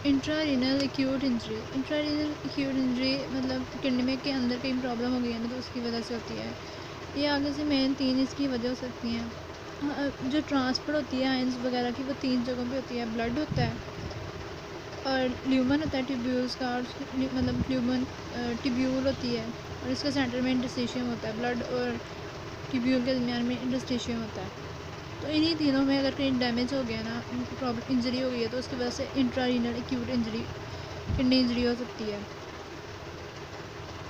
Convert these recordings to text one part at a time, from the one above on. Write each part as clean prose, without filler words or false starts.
इंट्रारीनल acute injury. इंट्रारीनल acute injury मतलब kidney में के अंदर कहीं प्रॉब्लम हो गई है ना, तो उसकी वजह से होती है। ये आगे से मेन 3 इसकी वजह हो सकती हैं। जो ट्रांसफ़र होती है आयंस वगैरह की, वो 3 जगहों पे होती है। ब्लड होता है और ल्यूमन होता है ट्यूब्यूल्स का, और मतलब ल्यूमन ट्यूब्यूल होती है, और इसके सेंटर में इंटरस्टिशियम होता है। ब्लड और ट्यूब्यूल के दरमियान में इंटरस्टिशियम होता है। तो इन्हीं तीनों में अगर कहीं डैमेज हो गया ना, प्रॉब्लम इंजरी हो गई है, तो उसकी वजह से इंट्रारीनल एक्यूट इंजरी, किडनी इंजरी हो सकती है।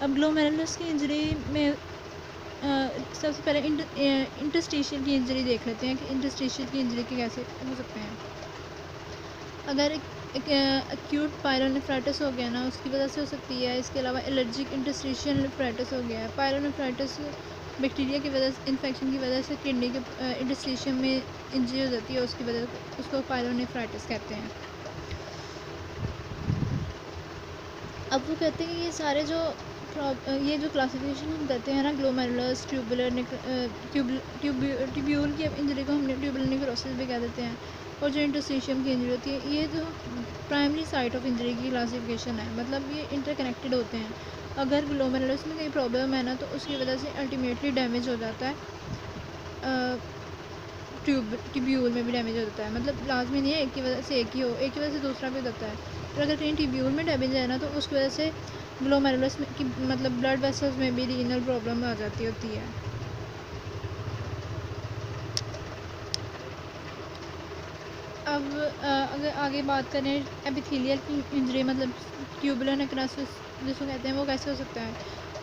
अब ग्लोमेरुलस की इंजरी में सबसे पहले इंटरस्टिशियल की इंजरी देख लेते हैं कि इंटरस्टिशियल की इंजरी के कैसे हो सकते हैं। अगर एक एक्यूट पायलोनेफ्राइटिस हो गया ना, उसकी वजह से हो सकती है। इसके अलावा एलर्जिक इंटरस्टिशियल नेफ्राइटिस हो गया है। पायलोनेफ्राइटिस बैक्टीरिया की वजह से, इन्फेक्शन की वजह से किडनी के इंटरस्टिशियम में इंजरी हो जाती है, उसकी वजह उसको पायलोनेफ्राइटिस कहते हैं। अब वो कहते हैं कि ये सारे जो ये जो क्लासिफिकेशन हम करते हैं ना, ग्लोमेरुलस, ट्यूबुलर, ट्यूब्यूल की इंजरी को हमने ट्यूबुलर नेक्रोसिस भी कह देते हैं, और जो इंटरस्टिशियम की इंजरी होती है, ये जो प्राइमरी साइट ऑफ इंजरी की क्लासिफिकेशन है, मतलब ये इंटरकनेक्टेड होते हैं। अगर ग्लोमेरुलस में कहीं प्रॉब्लम है ना, तो उसकी वजह से अल्टीमेटली डैमेज हो जाता है। ट्यूब्यूल में भी डैमेज हो जाता है, मतलब लाजमी नहीं है एक की वजह से एक ही हो, एक की वजह से दूसरा भी हो जाता है। पर अगर कहीं ट्यूब्यूल में डैमेज है ना, तो उसकी वजह से ग्लोमेरुलस में की मतलब ब्लड वेसल्स में भी रीनल प्रॉब्लम आ जाती होती है। अब अगर आगे बात करें एपिथेलियल की इंजरी, मतलब ट्यूबुलर नेक्रोसिस जिसको कहते हैं, वो कैसे हो सकता है?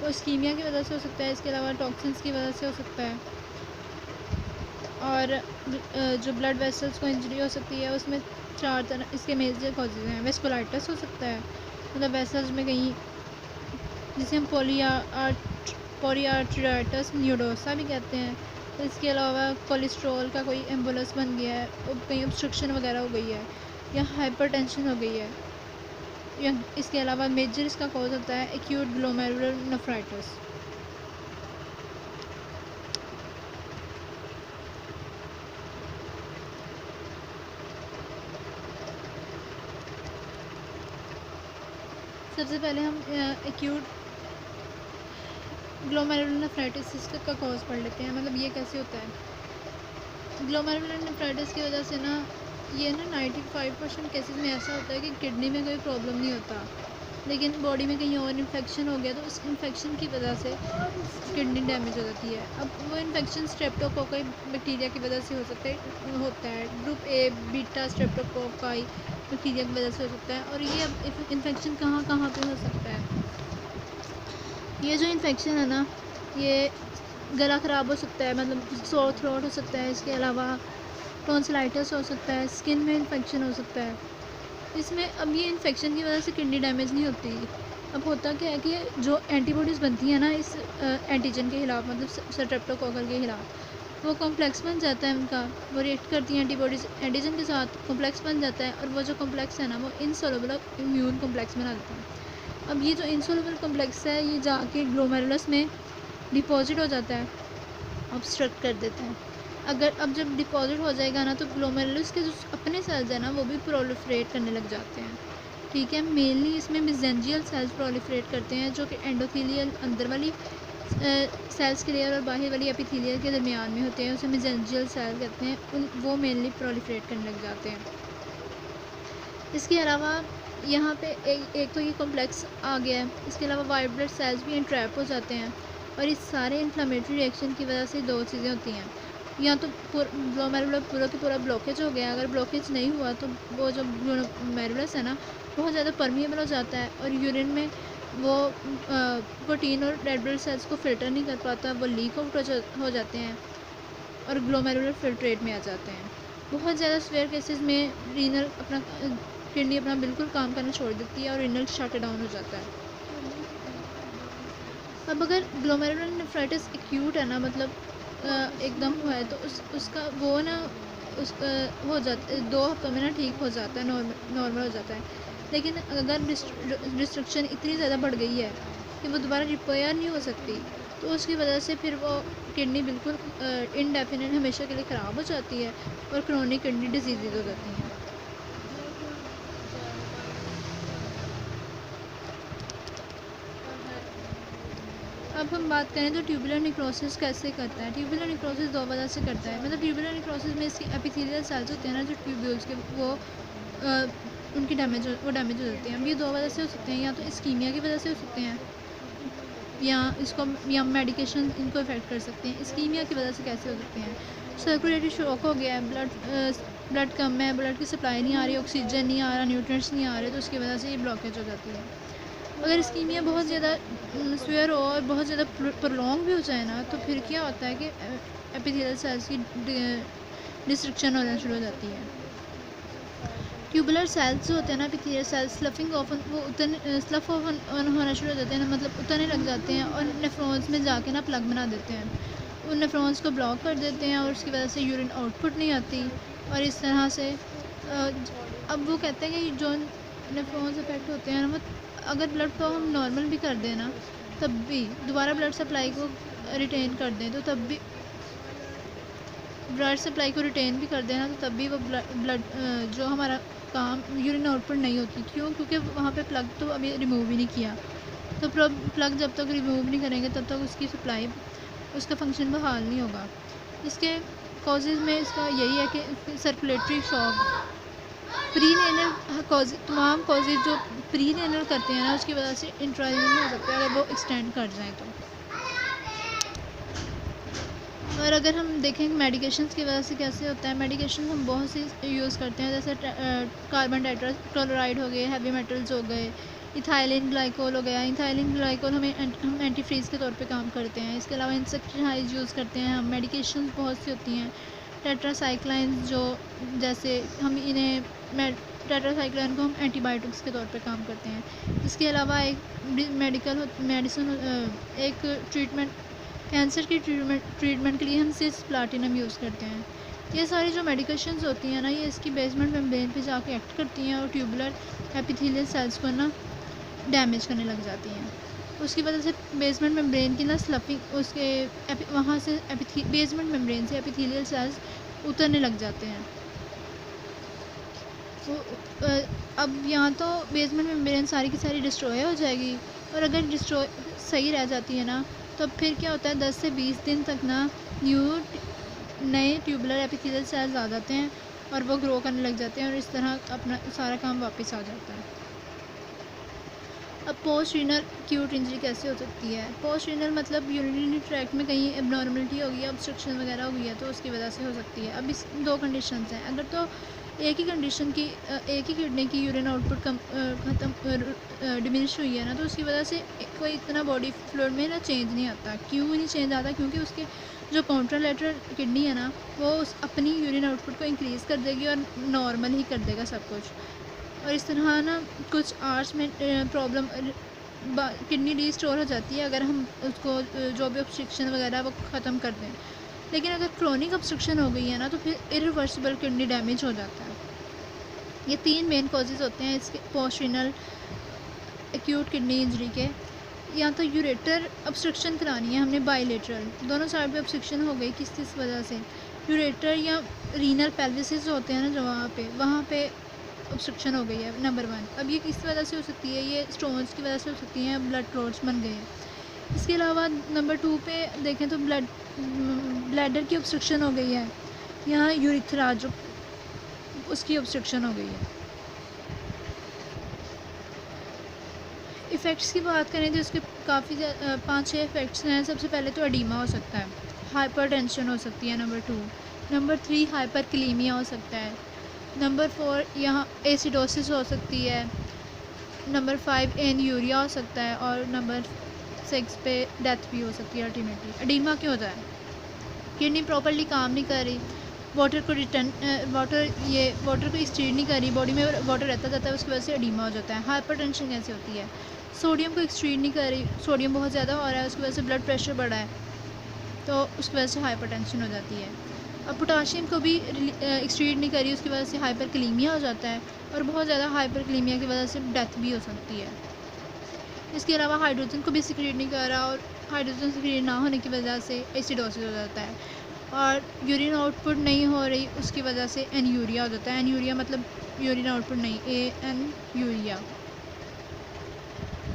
वो इस्कीमिया की वजह से हो सकता है। इसके अलावा टॉक्सिन्स की वजह से हो सकता है। और जो ब्लड वेसल्स को इंजरी हो सकती है, उसमें 4 तरह इसके मेजर कॉजेज़ हैं। वेस्कुलाइटिस हो सकता है, मतलब वेसल्स में कहीं, जिसे हम पोलीआर्टराइटिस न्यूडोसा भी कहते हैं। इसके अलावा कोलेस्ट्रॉल का कोई एम्बुलस बन गया है, कहीं ऑब्स्ट्रक्शन वगैरह हो गई है, या हाइपरटेंशन हो गई है, या इसके अलावा मेजर इसका कॉज होता है एक्यूट ग्लोमेरुलर नेफ्राइटिस। सबसे पहले हम एक्यूट ग्लोमेरुलर नेफ्राइटिस का कॉज पढ़ लेते हैं, मतलब ये कैसे होता है। ग्लोमेरुलर नेफ्राइटिस की वजह से ना, ये ना 95% केसेस में ऐसा होता है कि किडनी में कोई प्रॉब्लम नहीं होता, लेकिन बॉडी में कहीं और इन्फेक्शन हो गया, तो उस इन्फेक्शन की वजह से किडनी डैमेज हो जाती है। अब वो इन्फेक्शन स्ट्रेप्टोकोकाई बैक्टीरिया की वजह से होता है। Group A beta streptococci bacteria की वजह से हो सकता है। और ये अब इन्फेक्शन कहाँ कहाँ पे हो सकता है? ये जो इन्फेक्शन है ना, ये गला ख़राब हो सकता है, मतलब सोर थ्रोट हो सकता है। इसके अलावा टॉन्सिलाइटिस हो सकता है, स्किन में इन्फेक्शन हो सकता है। इसमें अब ये इन्फेक्शन की वजह से किडनी डैमेज नहीं होती। अब होता क्या है कि जो एंटीबॉडीज़ बनती हैं ना इस एंटीजन के खिलाफ, मतलब स्ट्रेप्टोकोकल के खिलाफ, वो कॉम्प्लेक्स बन जाता है उनका। वो रिएक्ट करती हैं एंटीबॉडीज़ एंटीजन के साथ, कॉम्प्लेक्स बन जाता है, और वो जो कॉम्प्लेक्स है ना, वो इनसॉल्युबल इम्यून कॉम्प्लेक्स बना देता है। अब ये जो इनसॉल्युबल कॉम्प्लेक्स है, ये जाके ग्लोमेरुलस में डिपॉजिट हो जाता है, ऑब्स्ट्रक्ट कर देता है। अगर अब जब डिपॉजिट हो जाएगा ना, तो ग्लोमेरुलस के जो अपने सेल्स हैं ना, वो भी प्रोलिफरेट करने लग जाते हैं। ठीक है, मेनली इसमें मेसेंजियल सेल्स प्रोलिफरेट करते हैं, जो कि एंडोथेलियल अंदर वाली सेल्स के लेयर और बाहर वाली एपिथेलियल के दरमियान में होते हैं, उसे मेसेंजियल सेल कहते हैं। वो मेनली प्रोलिफरेट करने लग जाते हैं। इसके अलावा यहाँ पे एक तो ये कॉम्प्लेक्स आ गया है। इसके अलावा वाइट ब्लड सेल्स भी इंट्रैप हो जाते हैं, और इस सारे इन्फ्लेमेटरी रिएक्शन की वजह से 2 चीज़ें होती हैं। या तो ग्लोमेरुलर पूरा का पूरा ब्लॉकेज हो गया। अगर ब्लॉकेज नहीं हुआ, तो वो जो ग्लोमेरुलस है ना, बहुत ज़्यादा परमिएबल हो जाता है, और यूरिन में वो प्रोटीन और रेड ब्लड सेल्स को फ़िल्टर नहीं कर पाता, वो लीक आउट हो जाते हैं, और ग्लोमेरुलर फिल्ट्रेट में आ जाते हैं। बहुत ज़्यादा सीवियर केसेस में किडनी अपना बिल्कुल काम करना छोड़ देती है, और रीनल शट डाउन हो जाता है। अब अगर ग्लोमेरुलर नेफ्राइटिस एक्यूट है ना, मतलब एकदम हुआ है, तो उसका वो ना हो जाता 2 हफ्तों में ना ठीक हो जाता है, नॉर्मल हो जाता है। लेकिन अगर डिस्ट्रक्शन इतनी ज़्यादा बढ़ गई है कि वो दोबारा रिपेयर नहीं हो सकती, तो उसकी वजह से फिर वो किडनी बिल्कुल इनडेफिनिट हमेशा के लिए ख़राब हो जाती है, और क्रोनिक किडनी डिजीज़ हो जाती हैं। अब हम बात करें तो ट्यूबुलर नेक्रोसिस कैसे करता है। ट्यूबुलर नेक्रोसिस दो वजह से करता है। मतलब ट्यूबुलर नेक्रोसिस में इसकी एपिथेलियल सेल्स होते हैं ना, जो ट्यूब्यूल्स के, वो उनकी डैमेज हो जाते हैं। अब ये दो वजह से हो सकते हैं, या तो इस्कीमिया की वजह से हो सकते हैं, या मेडिकेशन इनको इफ़ेक्ट कर सकते हैं। इस्कीमिया की वजह से कैसे हो सकते हैं? सर्कुलेटरी शॉक हो गया है, ब्लड कम है, ब्लड की सप्लाई नहीं आ रही, ऑक्सीजन नहीं आ रहा, न्यूट्रिएंट्स नहीं आ रहे, तो उसकी वजह से ये ब्लॉकेज हो जाती है। अगर इस्कीमिया बहुत ज़्यादा स्वेयर हो और बहुत ज़्यादा प्रोलॉन्ग भी हो जाए ना, तो फिर क्या होता है कि एपिथेलियल सेल्स की डिस्ट्रक्शन होना शुरू हो जाती है। ट्यूबुलर सेल्स जो होते हैं ना, एपिथेलियल सेल्स स्लफ ऑफ होना शुरू हो जाते हैं ना, मतलब उतरने लग जाते हैं और नेफ्रॉन्स में जाके ना प्लग बना देते हैं। उन नेफ्रॉन्स को ब्लॉक कर देते हैं और उसकी वजह से यूरिन आउटपुट नहीं आती, और इस तरह से अब वो कहते हैं कि जो नेफ्रॉन्स अफेक्ट होते हैं ना, वो अगर ब्लड फ्लो हम नॉर्मल भी कर दें ना, तब भी दोबारा ब्लड सप्लाई को रिटेन कर दें, तो तब भी ब्लड सप्लाई को रिटेन भी कर देना, तो तब भी वो ब्लड जो हमारा काम यूरिन आउटपुट नहीं होती। क्यों? क्योंकि वहाँ पे प्लग तो अभी रिमूव ही नहीं किया। तो प्लग जब तक रिमूव नहीं करेंगे तब तक उसकी सप्लाई, उसका फंक्शन बहाल नहीं होगा। इसके कॉजेज़ में इसका यही है कि सर्कुलेटरी शॉक, प्रीनेनल कॉज, तमाम कॉजेज़ जो प्रीनेनल करते हैं ना, उसकी वजह से इंट्रायूरिनल हो सकता है अगर वो एक्सटेंड कर जाए तो। और अगर हम देखें मेडिकेशंस की वजह से कैसे होता है, मेडिकेशन हम बहुत सी यूज़ करते हैं, जैसे कार्बन टेट्राक्लोराइड हो गए, हैवी मेटल्स हो गए, इथाइलिन ग्लाइकोल हो गया। इथाइलिन ग्लाइकोल हम एंटी फ्रीज़ के तौर पे काम करते हैं। इसके अलावा इंसेक्टिसाइड्स यूज़ करते हैं हम। मेडिकेशंस बहुत सी होती हैं, टेट्रासाइक्लाइन, जो जैसे हम इन्हें टेट्रासाइक्लाइन को हम एंटीबायोटिक्स के तौर पे काम करते हैं। इसके अलावा एक मेडिसिन, एक ट्रीटमेंट, कैंसर की ट्रीटमेंट के लिए हम सिस प्लाटिनम यूज़ करते हैं। ये सारी जो मेडिकेशंस होती हैं ना, ये इसकी बेसमेंट मेम्ब्रेन पे जाके एक्ट करती हैं और ट्यूबुलर एपिथेलियल सेल्स को ना डैमेज करने लग जाती हैं। उसकी वजह से बेसमेंट मेम्ब्रेन की ना स्लफिंग, उसके वहाँ से बेसमेंट मेम्ब्रेन से एपिथेलियल सेल्स उतरने लग जाते हैं। तो अब यहाँ तो बेसमेंट मेम्ब्रेन सारी की सारी डिस्ट्रॉय हो जाएगी, और अगर डिस्ट्रॉय सही रह जाती है ना, तो फिर क्या होता है, 10 से 20 दिन तक ना नए ट्यूबुलर एपिथेलियल सेल्स आ जाते हैं और वो ग्रो करने लग जाते हैं, और इस तरह अपना सारा काम वापस आ जाता है। अब पोस्ट रीनल एक्यूट इंजरी कैसे हो सकती है? पोस्ट रीनल मतलब यूरिनरी ट्रैक्ट में कहीं एबनॉर्मलिटी हो गई है, ऑब्स्ट्रक्शन वगैरह हो गई है, तो उसकी वजह से हो सकती है। अब इस दो कंडीशंस हैं। अगर तो एक ही कंडीशन की, एक ही किडनी की यूरिन आउटपुट डिमिनिश हुई है ना, तो उसकी वजह से कोई इतना बॉडी फ्लूइड में ना चेंज नहीं आता। क्यों नहीं चेंज आता? क्योंकि उसके जो कॉन्ट्रालैटरल किडनी है ना, वो अपनी यूरिन आउटपुट को इंक्रीज़ कर देगी और नॉर्मल ही कर देगा सब कुछ। और इस तरह ना कुछ आवर्स में प्रॉब्लम, किडनी रीस्टोर हो जाती है अगर हम उसको जो भी ऑब्स्ट्रक्शन वगैरह वो ख़त्म कर दें। लेकिन अगर क्रोनिक ऑब्स्ट्रक्शन हो गई है ना, तो फिर इरिवर्सिबल किडनी डैमेज हो जाता है। ये 3 मेन कॉजेज़ होते हैं इसके post renal acute kidney injury के। या तो यूरेटर ऑब्स्ट्रक्शन करानी है हमने, बाइलेटरल, दोनों साइड पे ऑब्स्ट्रक्शन हो गई किस वजह से, यूरेटर या रीनल पेल्विसेस जो होते हैं ना, जो वहाँ पे ऑब्स्ट्रक्शन हो गई है, नंबर 1। अब ये किस वजह से हो सकती है? ये स्टोन्स की वजह से हो सकती हैं, ब्लड क्लॉट्स बन गए हैं। इसके अलावा नंबर 2 पे देखें तो ब्लैडर की ऑब्स्ट्रक्शन हो गई है, यहाँ यूरिथ्रा जो उसकी ऑब्स्ट्रक्शन हो गई है। इफ़ेक्ट्स की बात करें तो इसके काफ़ी 5-6 इफ़ेक्ट्स हैं। सबसे पहले तो एडीमा हो सकता है, हाइपरटेंशन हो सकती है, नंबर 2, नंबर 3 हाइपरकलीमिया हो सकता है, नंबर 4 यहाँ एसिडोसिस हो सकती है, नंबर 5 एन्यूरिया हो सकता है, और नंबर 6 पे डेथ भी हो सकती है अल्टीमेटली। एडीमा क्यों होता है? किडनी प्रॉपर्ली काम नहीं कर रही, वाटर को स्टीर नहीं कर रही, बॉडी में वाटर रहता जाता है, उसकी वजह से एडीमा हो जाता है। हाइपरटेंशन कैसे होती है? सोडियम को एक्सट्रीट नहीं कर रही, सोडियम बहुत ज़्यादा हो रहा है, उसकी वजह से ब्लड प्रेशर बढ़ा है, तो उसकी वजह से हाइपरटेंशन हो जाती है। अब पोटाशियम को भी एक्सट्रीट नहीं करी, उसकी वजह से हाइपरकलीमिया हो जाता है, और बहुत ज़्यादा हाइपरकलीमिया की वजह से डेथ भी हो सकती है। इसके अलावा हाइड्रोजन को भी सिक्रीट नहीं कर रहा, और हाइड्रोजन सिक्रीट ना होने की वजह से एसिडोसिस हो जाता है, और यूरिन आउटपुट नहीं हो रही, उसकी वजह से एन्यूरिया हो जाता है। एन्यूरिया मतलब यूरिन आउटपुट नहीं, यूरिया।